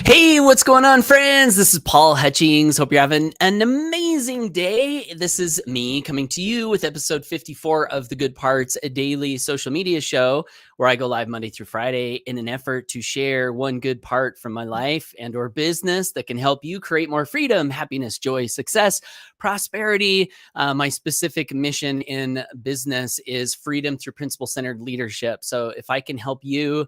Hey, what's going on, friends? This is Paul Hutchings. Hope you're having an amazing day. This is me coming to you with episode 54 of The Good Parts, a daily social media show where I go live Monday through Friday in an effort to share one good part from my life and or business that can help you create more freedom, happiness, joy, success, prosperity. My specific mission in business is freedom through principle-centered leadership. So if I can help you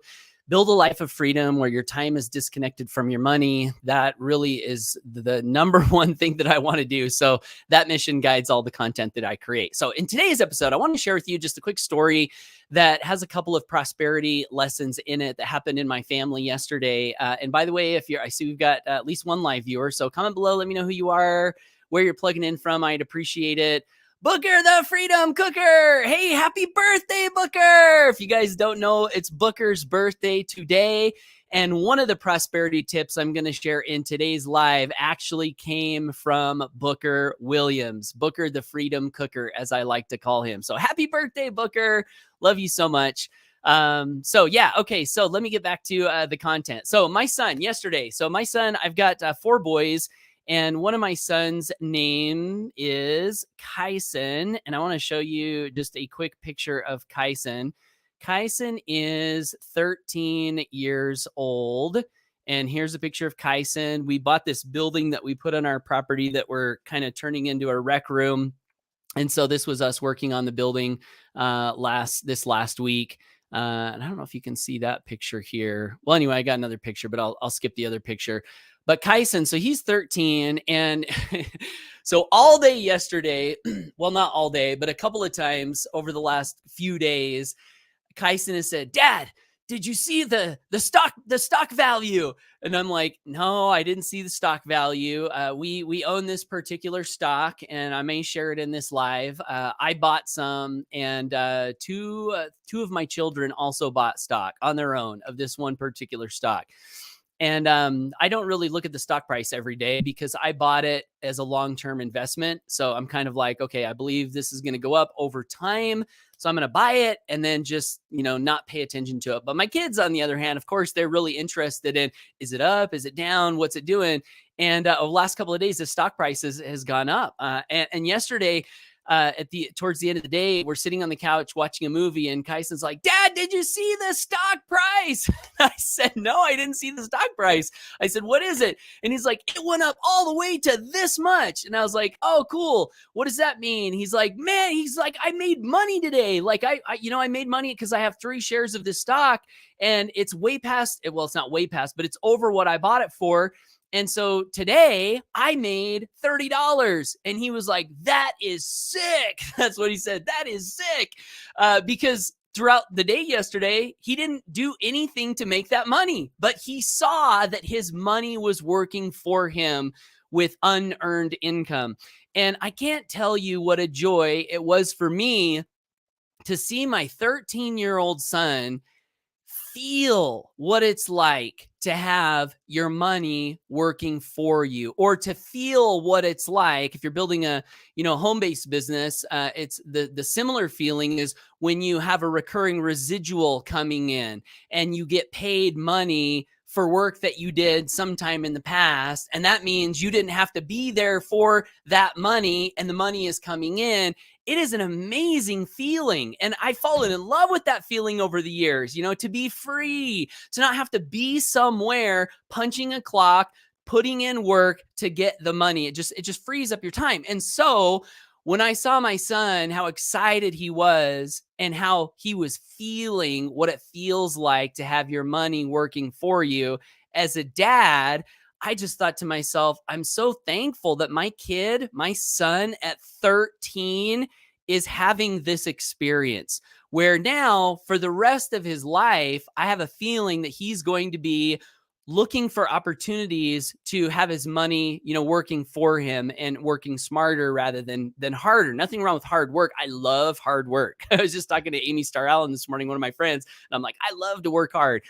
build a life of freedom where your time is disconnected from your money, that really is the number one thing that I want to do. So that mission guides all the content that I create. So in today's episode, I want to share with you just a quick story that has a couple of prosperity lessons in it that happened in my family yesterday. And by the way, I see we've got at least one live viewer. So comment below, let me know who you are, where you're plugging in from. I'd appreciate it. Booker the Freedom Cooker. Hey, happy birthday, Booker. If you guys don't know, it's Booker's birthday today. And one of the prosperity tips I'm going to share in today's live actually came from Booker Williams, Booker the Freedom Cooker, as I like to call him. So happy birthday, Booker. Love you so much. So let me get back to the content. So my son yesterday, I've got 4 boys. And one of my sons' name is Kyson. And I want to show you just a quick picture of Kyson. Kyson is 13 years old. And here's a picture of Kyson. We bought this building that we put on our property that we're kind of turning into a rec room. And so this was us working on the building this last week. And I don't know if you can see that picture here. Well, anyway, I got another picture, but I'll skip the other picture. But Kyson, so he's 13. And so all day yesterday, well, not all day, but a couple of times over the last few days, Kyson has said, "Dad, did you see the stock value?" And I'm like, "No, I didn't see the stock value. We own this particular stock, and I may share it in this live. I bought some, and two of my children also bought stock on their own of this one particular stock." And I don't really look at the stock price every day because I bought it as a long-term investment. So I'm kind of like, okay, I believe this is going to go up over time. So I'm going to buy it and then just, not pay attention to it. But my kids, on the other hand, of course, they're really interested in, is it up? Is it down? What's it doing? And over the last couple of days, the stock price has gone up. And yesterday, towards the end of the day, we're sitting on the couch watching a movie, and Kyson's like, "Dad, did you see the stock price?" I said, "No, I didn't see the stock price." I said, "What is it?" And he's like, "It went up all the way to this much." And I was like, "Oh, cool. What does that mean?" He's like, "I made money today. Like I made money because I have 3 shares of this stock, and it's way past, well, it's not way past, but it's over what I bought it for. And so today I made $30." And he was like, "That is sick." That's what he said. "That is sick." Because throughout the day yesterday, he didn't do anything to make that money, but he saw that his money was working for him with unearned income. And I can't tell you what a joy it was for me to see my 13-year-old son feel what it's like to have your money working for you, or to feel what it's like if you're building a home-based business. It's the similar feeling is when you have a recurring residual coming in and you get paid money for work that you did sometime in the past, and that means you didn't have to be there for that money, and the money is coming in. It is an amazing feeling. And I've fallen in love with that feeling over the years, to be free, to not have to be somewhere punching a clock, putting in work to get the money. It just frees up your time. And so when I saw my son, how excited he was and how he was feeling what it feels like to have your money working for you as a dad, I just thought to myself, I'm so thankful that my son at 13 is having this experience where now for the rest of his life, I have a feeling that he's going to be looking for opportunities to have his money, working for him and working smarter rather than harder. Nothing wrong with hard work. I love hard work. I was just talking to Amy Star Allen this morning, one of my friends, and I'm like, I love to work hard.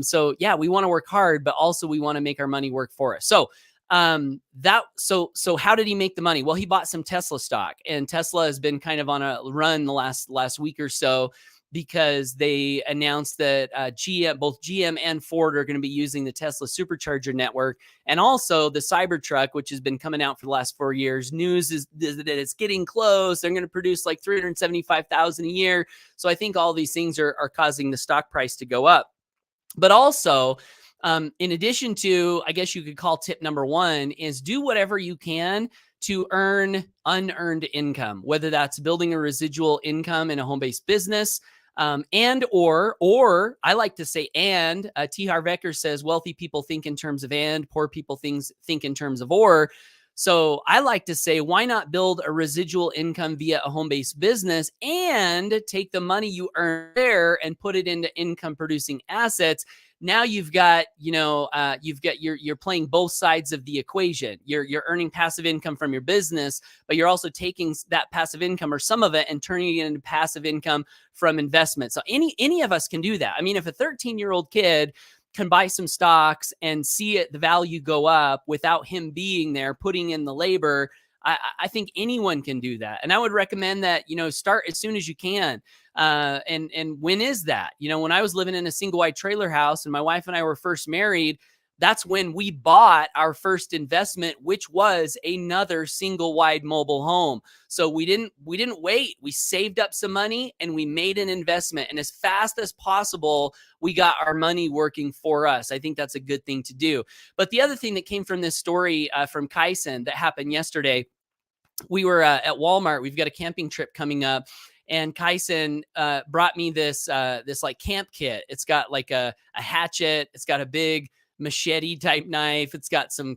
So yeah, we want to work hard, but also we want to make our money work for us. So how did he make the money? Well, he bought some Tesla stock, and Tesla has been kind of on a run the last week or so. because they announced that both GM and Ford are going to be using the Tesla supercharger network. And also the Cybertruck, which has been coming out for the last 4 years. News is that it's getting close. They're going to produce like 375,000 a year. So I think all these things are causing the stock price to go up. But also, in addition to, I guess you could call tip number one, is do whatever you can to earn unearned income, whether that's building a residual income in a home-based business, or I like to say T. Harv Eker says wealthy people think in terms of and, poor people think in terms of or. So I like to say, why not build a residual income via a home-based business and take the money you earn there and put it into income-producing assets? Now you've got, you're playing both sides of the equation. You're earning passive income from your business, but you're also taking that passive income or some of it and turning it into passive income from investment. So any of us can do that. I mean, if a 13-year-old kid can buy some stocks and see the value go up without him being there, putting in the labor, I think anyone can do that. And I would recommend that, start as soon as you can. And when is that? When I was living in a single wide trailer house and my wife and I were first married, that's when we bought our first investment, which was another single wide mobile home. So we didn't wait. We saved up some money and we made an investment. And as fast as possible, we got our money working for us. I think that's a good thing to do. But the other thing that came from this story from Kaisen that happened yesterday, we were at Walmart. We've got a camping trip coming up. And Kaisen brought me this like camp kit. It's got like a hatchet. It's got a big machete type knife. It's got some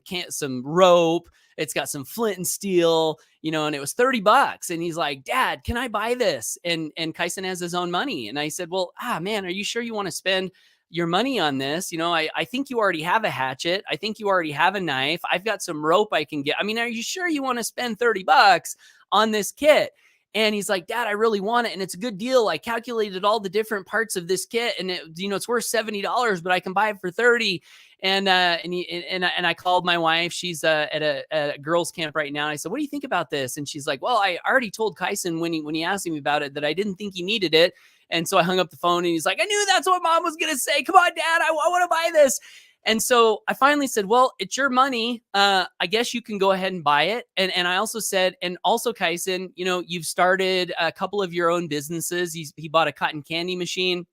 rope. It's got some flint and steel, and it was $30. And he's like, Dad, can I buy this? And Kaisen has his own money. And I said, well, man, are you sure you want to spend your money on this? I think you already have a hatchet. I think you already have a knife. I've got some rope I can get. I mean, are you sure you want to spend $30 on this kit? And he's like, Dad, I really want it. And it's a good deal. I calculated all the different parts of this kit and it's worth $70, but I can buy it for 30. And I called my wife. She's at a girls camp right now. And I said, what do you think about this? And she's like, well, I already told Kaisen when he asked me about it that I didn't think he needed it. And so I hung up the phone and he's like, I knew that's what Mom was going to say. Come on, Dad, I want to buy this. And so I finally said, well, it's your money. I guess you can go ahead and buy it. And I also said, and also Kaisen, you've started a couple of your own businesses. He bought a cotton candy machine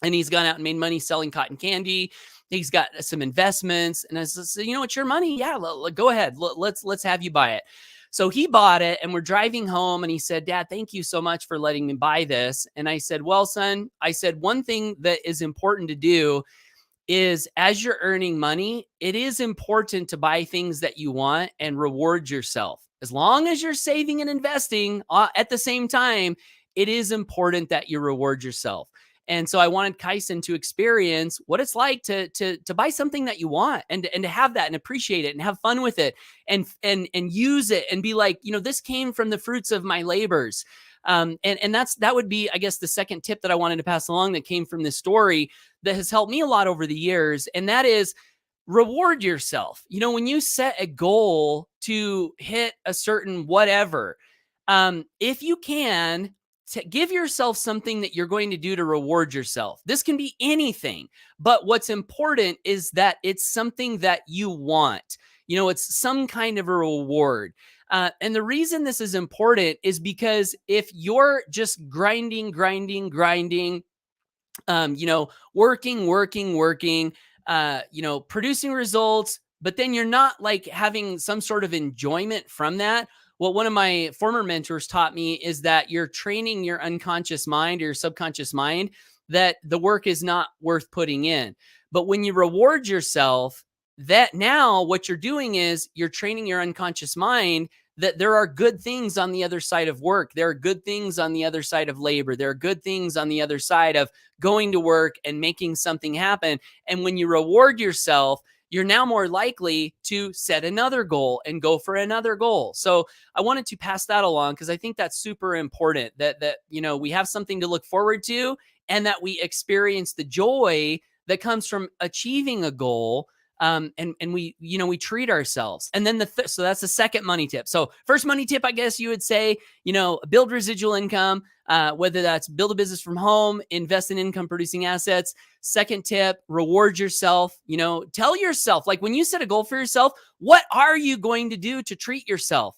and he's gone out and made money selling cotton candy. He's got some investments. And I said, it's your money. Yeah, go ahead. Let's have you buy it. So he bought it and we're driving home and he said, Dad, thank you so much for letting me buy this. And I said, well, son, one thing that is important to do is as you're earning money, it is important to buy things that you want and reward yourself. As long as you're saving and investing at the same time, it is important that you reward yourself. And so I wanted Kaisen to experience what it's like to buy something that you want and to have that and appreciate it and have fun with it and use it and be like, this came from the fruits of my labors. And that would be, I guess, the second tip that I wanted to pass along that came from this story that has helped me a lot over the years. And that is reward yourself. When you set a goal to hit a certain whatever, if you can, give yourself something that you're going to do to reward yourself. This can be anything, but what's important is that it's something that you want. It's some kind of a reward. And the reason this is important is because if you're just grinding, working, producing results, but then you're not like having some sort of enjoyment from that. Well, one of my former mentors taught me is that you're training your unconscious mind or your subconscious mind that the work is not worth putting in. But when you reward yourself, that now what you're doing is you're training your unconscious mind that there are good things on the other side of work. There are good things on the other side of labor. There are good things on the other side of going to work and making something happen. And when you reward yourself, you're now more likely to set another goal and go for another goal. So I wanted to pass that along because I think that's super important that we have something to look forward to and that we experience the joy that comes from achieving a goal And we treat ourselves. And then so that's the second money tip. So first money tip, I guess you would say, build residual income, whether that's build a business from home, invest in income producing assets. Second tip, reward yourself. Tell yourself, like when you set a goal for yourself, what are you going to do to treat yourself?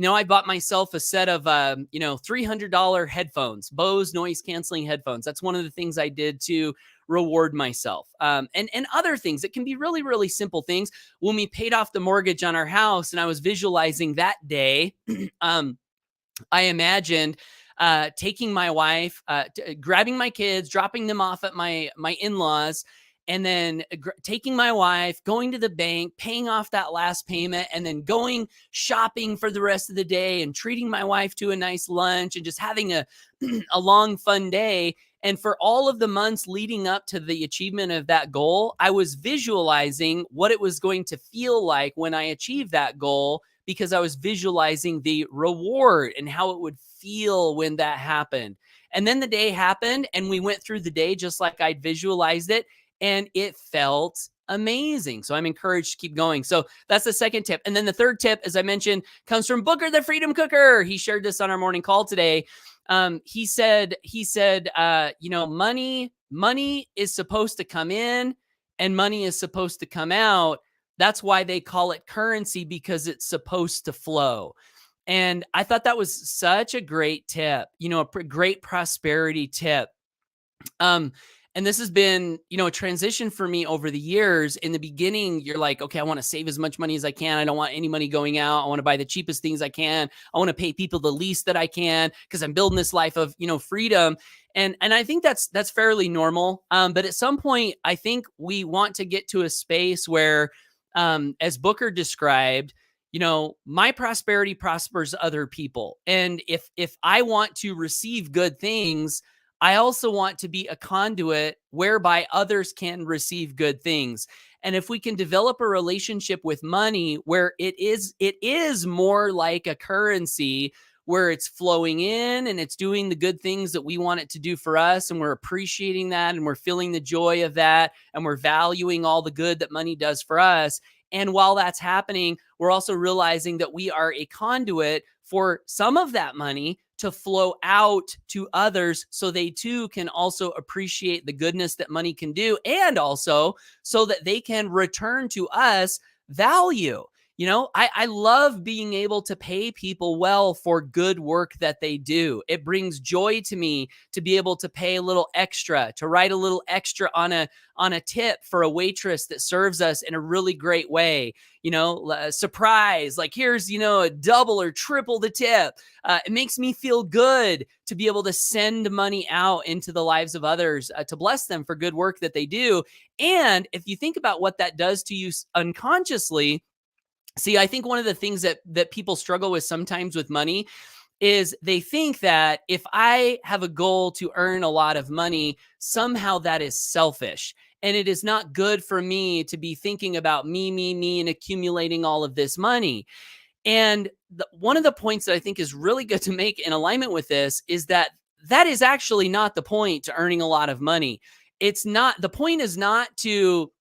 I bought myself a set of, $300 headphones, Bose noise canceling headphones. That's one of the things I did to reward myself. And other things. It can be really, really simple things. When we paid off the mortgage on our house and I was visualizing that day, I imagined taking my wife, grabbing my kids, dropping them off at my in-laws, and then taking my wife, going to the bank, paying off that last payment, and then going shopping for the rest of the day and treating my wife to a nice lunch and just having a long, fun day. And for all of the months leading up to the achievement of that goal, I was visualizing what it was going to feel like when I achieved that goal, because I was visualizing the reward and how it would feel when that happened. And then the day happened and we went through the day just like I'd visualized it, and it felt amazing. So I'm encouraged to keep going. So that's the second tip. And then the third tip, as I mentioned, comes from Booker the Freedom Cooker. He shared this on our morning call today. He said, money is supposed to come in and money is supposed to come out. That's why they call it currency, because it's supposed to flow. And I thought that was such a great tip, a great prosperity tip. And this has been, a transition for me over the years. In the beginning, you're like, okay, I want to save as much money as I can. I don't want any money going out. I want to buy the cheapest things I can. I want to pay people the least that I can because I'm building this life of, freedom. And I think that's fairly normal. But at some point, I think we want to get to a space where, as Booker described, my prosperity prospers other people. And if I want to receive good things, I also want to be a conduit whereby others can receive good things. And if we can develop a relationship with money where it is more like a currency, where it's flowing in and it's doing the good things that we want it to do for us, and we're appreciating that and we're feeling the joy of that, and we're valuing all the good that money does for us. And while that's happening, we're also realizing that we are a conduit for some of that money to flow out to others, so they too can also appreciate the goodness that money can do, and also so that they can return to us value. I love being able to pay people well for good work that they do. It brings joy to me to be able to pay a little extra, to write a little extra on a tip for a waitress that serves us in a really great way. Surprise, like here's, a double or triple the tip. It makes me feel good to be able to send money out into the lives of others, to bless them for good work that they do. And if you think about what that does to you unconsciously, see, I think one of the things that people struggle with sometimes with money is they think that if I have a goal to earn a lot of money, somehow that is selfish. And it is not good for me to be thinking about me, and accumulating all of this money. And one of the points that I think is really good to make in alignment with this is that is actually not the point to earning a lot of money. It's not, the point is not to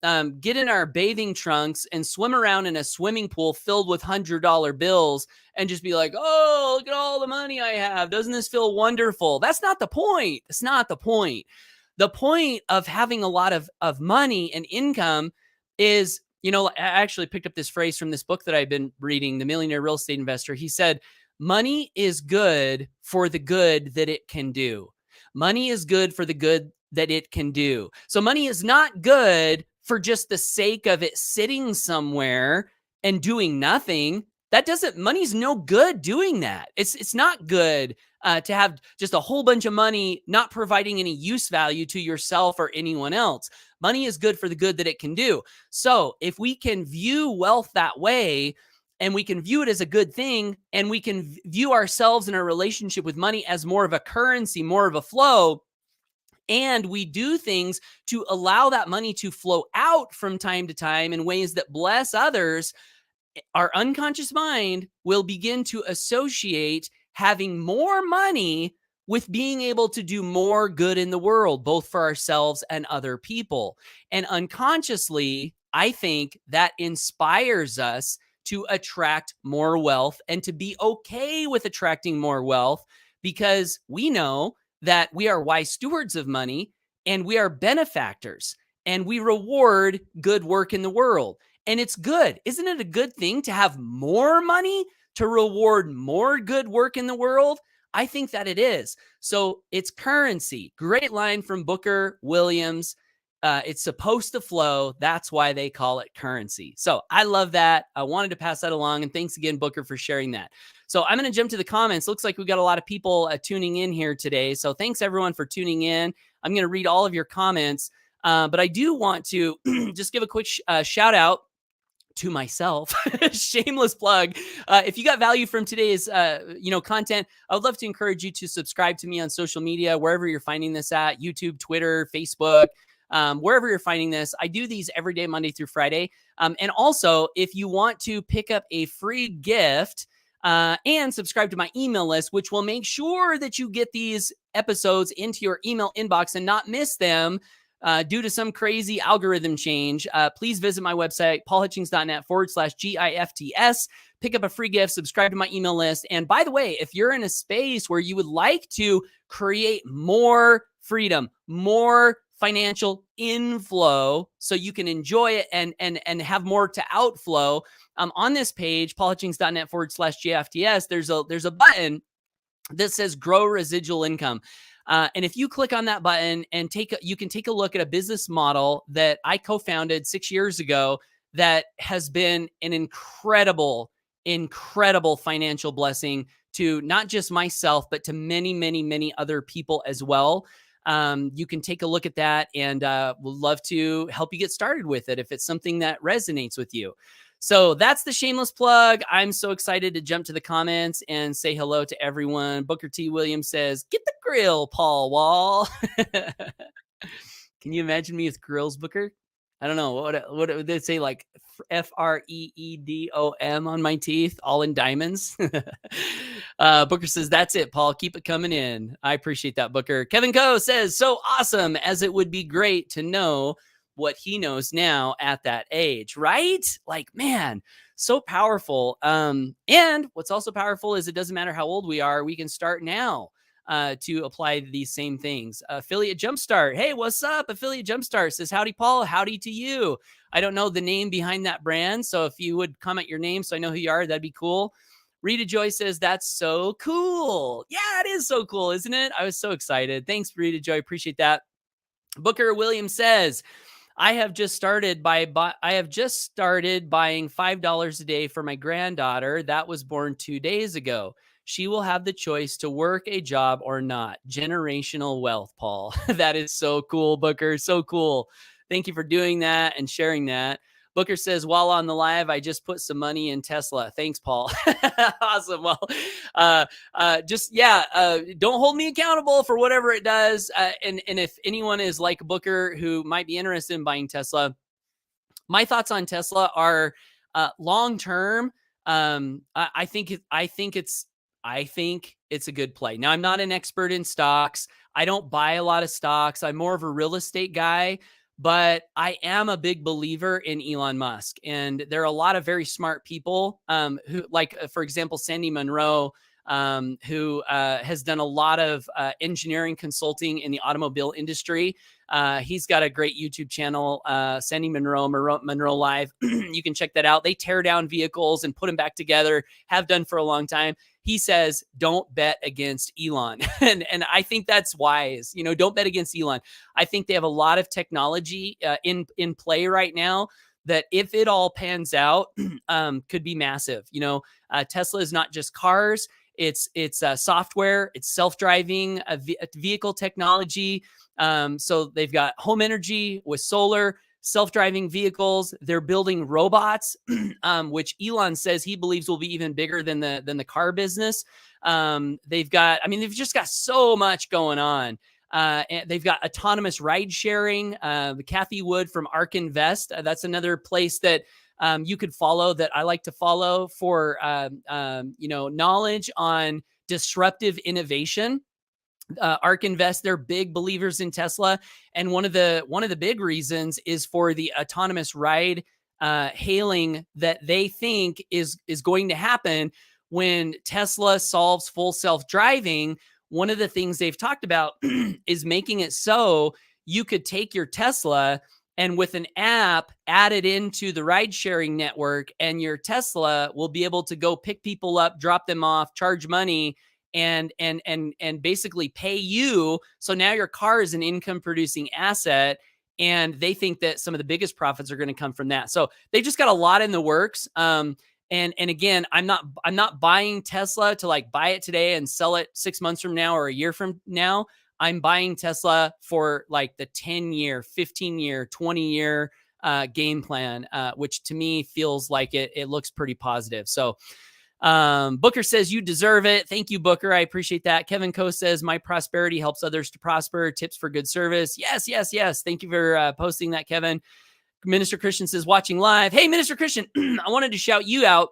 get in our bathing trunks and swim around in a swimming pool filled with $100 bills and just be like, oh, look at all the money I have. Doesn't this feel wonderful? That's not the point. It's not the point. The point of having a lot of money and income is, I actually picked up this phrase from this book that I've been reading, The Millionaire Real Estate Investor. He said, money is good for the good that it can do. Money is good for the good that it can do. So money is not good for just the sake of it sitting somewhere and doing nothing. Money's no good doing that. It's not good to have just a whole bunch of money not providing any use value to yourself or anyone else. Money is good for the good that it can do. So if we can view wealth that way, and we can view it as a good thing, and we can view ourselves in our relationship with money as more of a currency, more of a flow, and we do things to allow that money to flow out from time to time in ways that bless others, our unconscious mind will begin to associate having more money with being able to do more good in the world, both for ourselves and other people. And unconsciously, I think that inspires us to attract more wealth and to be okay with attracting more wealth, because we know that we are wise stewards of money and we are benefactors and we reward good work in the world. And it's good. Isn't it a good thing to have more money to reward more good work in the world? I think that it is. So it's currency. Great line from Booker Williams. It's supposed to flow. That's why they call it currency. So I love that. I wanted to pass that along. And thanks again, Booker, for sharing that. So I'm going to jump to the comments. Looks like we got a lot of people tuning in here today. So thanks everyone for tuning in. I'm going to read all of your comments. But I do want to just give a quick shout out to myself. Shameless plug. If you got value from today's content, I would love to encourage you to subscribe to me on social media, wherever you're finding this at: YouTube, Twitter, Facebook. Wherever you're finding this. I do these every day, Monday through Friday. And also, if you want to pick up a free gift and subscribe to my email list, which will make sure that you get these episodes into your email inbox and not miss them due to some crazy algorithm change, please visit my website, paulhutchings.net/GIFTS. Pick up a free gift, subscribe to my email list. And by the way, if you're in a space where you would like to create more freedom, more financial inflow, so you can enjoy it and have more to outflow, on this page, paulhutchings.net/GFTS, there's a button that says grow residual income. And if you click on that button and you can take a look at a business model that I co-founded 6 years ago that has been an incredible financial blessing to not just myself, but to many, many, many other people as well. You can take a look at that, and we'll love to help you get started with it if it's something that resonates with you. So that's the shameless plug. I'm so excited to jump to the comments and say hello to everyone. Booker T. Williams says, "Get the grill, Paul Wall." Can you imagine me with grills, Booker? I don't know. What would they say, like FREEDOM on my teeth, all in diamonds? Booker says, "That's it, Paul. Keep it coming in." I appreciate that, Booker. Kevin Coe says, "So awesome, as it would be great to know what he knows now at that age," right? Like, man, so powerful. And what's also powerful is it doesn't matter how old we are. We can start now to apply these same things. Affiliate Jumpstart. Hey, what's up? Affiliate Jumpstart says, "Howdy, Paul. Howdy to you." I don't know the name behind that brand, so if you would comment your name so I know who you are, that'd be cool. Rita Joy says, "That's so cool." Yeah, it is so cool, isn't it? I was so excited. Thanks, Rita Joy. Appreciate that. Booker Williams says, I have just started buying $5 a day for my granddaughter that was born 2 days ago. She will have the choice to work a job or not. Generational wealth, Paul. That is so cool, Booker. So cool. Thank you for doing that and sharing that. Booker says, "While on the live, I just put some money in Tesla." Thanks, Paul. Awesome. Well, don't hold me accountable for whatever it does. And if anyone is like Booker who might be interested in buying Tesla, my thoughts on Tesla are long term. I think it's a good play. Now, I'm not an expert in stocks. I don't buy a lot of stocks. I'm more of a real estate guy. But I am a big believer in Elon Musk. And there are a lot of very smart people who, like, for example, Sandy Munro, who has done a lot of engineering consulting in the automobile industry. He's got a great YouTube channel, Sandy Munro Live. You can check that out. They tear down vehicles and put them back together, have done for a long time. He says, don't bet against Elon. and I think that's wise. Don't bet against Elon. I think they have a lot of technology in play right now that, if it all pans out, could be massive. Tesla is not just cars. It's software. It's self-driving vehicle technology. So they've got home energy with solar, self-driving vehicles. They're building robots, which Elon says he believes will be even bigger than the car business. They've just got so much going on. And they've got autonomous ride sharing. Kathy Wood from Ark Invest. That's another place that you could follow, that I like to follow for knowledge on disruptive innovation. ARK Invest, they're big believers in Tesla, and one of the big reasons is for the autonomous ride hailing that they think is going to happen when Tesla solves full self-driving. One of the things they've talked about is making it so you could take your Tesla and with an app add it into the ride sharing network, and your Tesla will be able to go pick people up, drop them off, charge money, and basically pay you. So now your car is an income producing asset, and they think that some of the biggest profits are going to come from that. So they just got a lot in the works. And again, I'm not buying Tesla to like buy it today and sell it 6 months from now or a year from now. I'm buying Tesla for like the 10-year, 15-year, 20-year game plan, which to me feels like it looks pretty positive. So Booker says, you deserve it. Thank you, Booker. I appreciate that. Kevin Coe says, my prosperity helps others to prosper. Tips for good service. Yes, yes, yes. Thank you for posting that, Kevin. Minister Christian says, watching live. Hey, Minister Christian, I wanted to shout you out.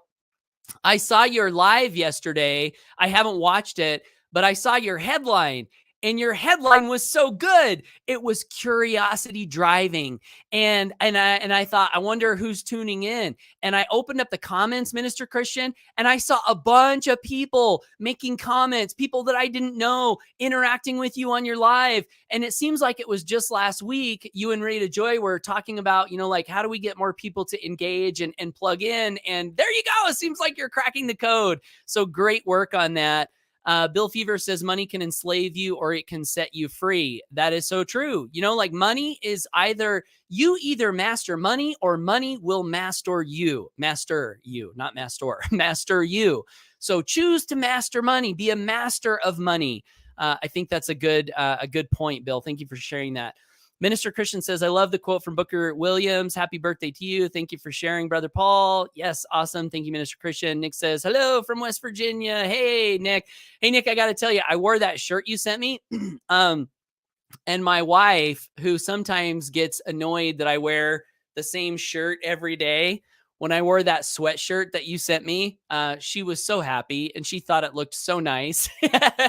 I saw your live yesterday. I haven't watched it, but I saw your headline. And your headline was so good. It was curiosity driving. And I thought, I wonder who's tuning in. And I opened up the comments, Minister Christian, and I saw a bunch of people making comments, people that I didn't know, interacting with you on your live. And it seems like it was just last week, you and Rita Joy were talking about, like, how do we get more people to engage and plug in? And there you go. It seems like you're cracking the code. So great work on that. Bill Fever says money can enslave you or it can set you free. That is so true. Like money is you either master money or money will master you. Master you, not master, master you. So choose to master money, be a master of money. I think that's a good point, Bill. Thank you for sharing that. Minister Christian says, I love the quote from Booker Williams. Happy birthday to you. Thank you for sharing, Brother Paul. Yes, awesome. Thank you, Minister Christian. Nick says, hello from West Virginia. Hey, Nick. Hey, Nick, I got to tell you, I wore that shirt you sent me. And my wife, who sometimes gets annoyed that I wear the same shirt every day, when I wore that sweatshirt that you sent me, she was so happy and she thought it looked so nice.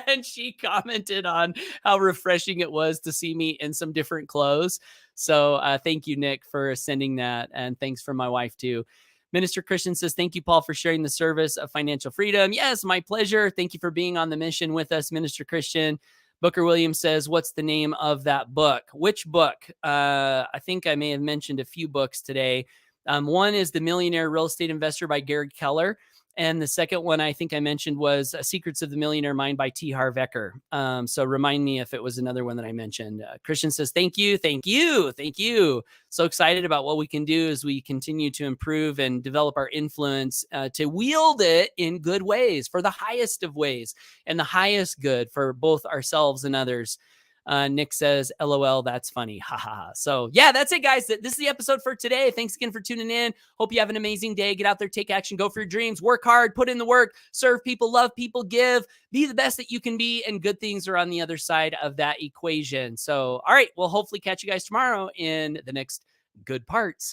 And she commented on how refreshing it was to see me in some different clothes. So thank you, Nick, for sending that. And thanks for my wife, too. Minister Christian says, thank you, Paul, for sharing the service of financial freedom. Yes, my pleasure. Thank you for being on the mission with us, Minister Christian. Booker Williams says, what's the name of that book? Which book? I think I may have mentioned a few books today. One is The Millionaire Real Estate Investor by Gary Keller. And the second one I think I mentioned was Secrets of the Millionaire Mind by T. Harv Eker. So remind me if it was another one that I mentioned. Christian says, thank you, thank you, thank you. So excited about what we can do as we continue to improve and develop our influence to wield it in good ways, for the highest of ways and the highest good for both ourselves and others. Nick says, LOL, that's funny. Ha ha ha. So yeah, that's it, guys. This is the episode for today. Thanks again for tuning in. Hope you have an amazing day. Get out there, take action, go for your dreams, work hard, put in the work, serve people, love people, give, be the best that you can be. And good things are on the other side of that equation. So, all right, we'll hopefully catch you guys tomorrow in the next Good Parts.